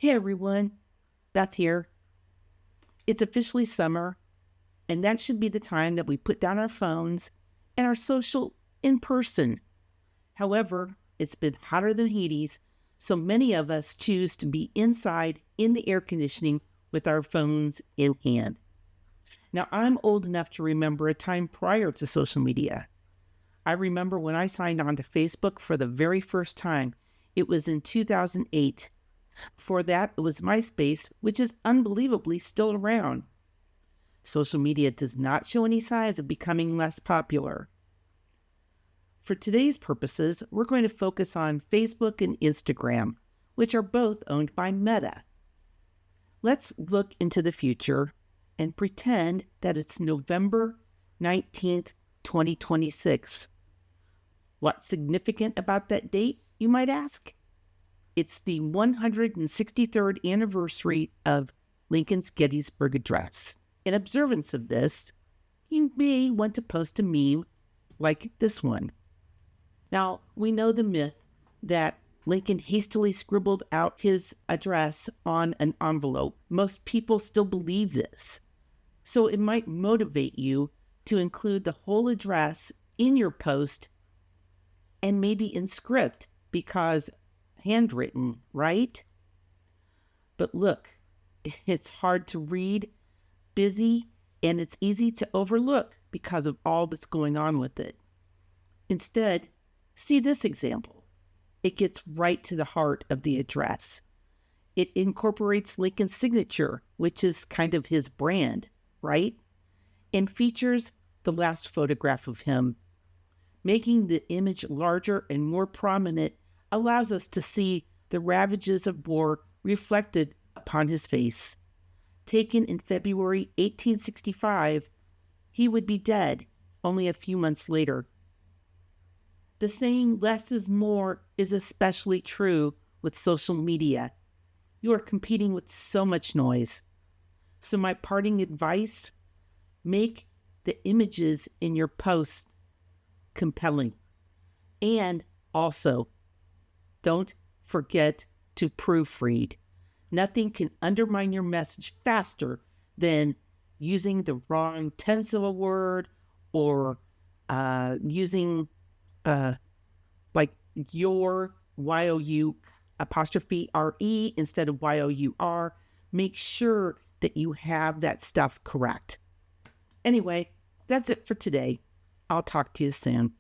Hey everyone, Beth here. It's officially summer, and that should be the time that we put down our phones and our social in person. However, it's been hotter than Hades, so many of us choose to be inside in the air conditioning with our phones in hand. Now, I'm old enough to remember a time prior to social media. I remember when I signed on to Facebook for the very first time. It was in 2008. Before that, it was MySpace, which is unbelievably still around. Social media does not show any signs of becoming less popular. For today's purposes, we're going to focus on Facebook and Instagram, which are both owned by Meta. Let's look into the future and pretend that it's November 19th, 2026. What's significant about that date, you might ask? It's the 163rd anniversary of Lincoln's Gettysburg Address. In observance of this, you may want to post a meme like this one. Now, we know the myth that Lincoln hastily scribbled out his address on an envelope. Most people still believe this. So it might motivate you to include the whole address in your post and maybe in script, because handwritten, right? But look, it's hard to read, busy, and it's easy to overlook because of all that's going on with it. Instead, see this example. It gets right to the heart of the address. It incorporates Lincoln's signature, which is kind of his brand, right? And features the last photograph of him. Making the image larger and more prominent allows us to see the ravages of war reflected upon his face. Taken in February 1865, he would be dead only a few months later. The saying less is more is especially true with social media. You are competing with so much noise. So my parting advice, make the images in your posts compelling. And also, don't forget to proofread. Nothing can undermine your message faster than using the wrong tense of a word or using like your Y-O-U apostrophe R-E instead of Y-O-U-R. Make sure that you have that stuff correct. Anyway, that's it for today. I'll talk to you soon.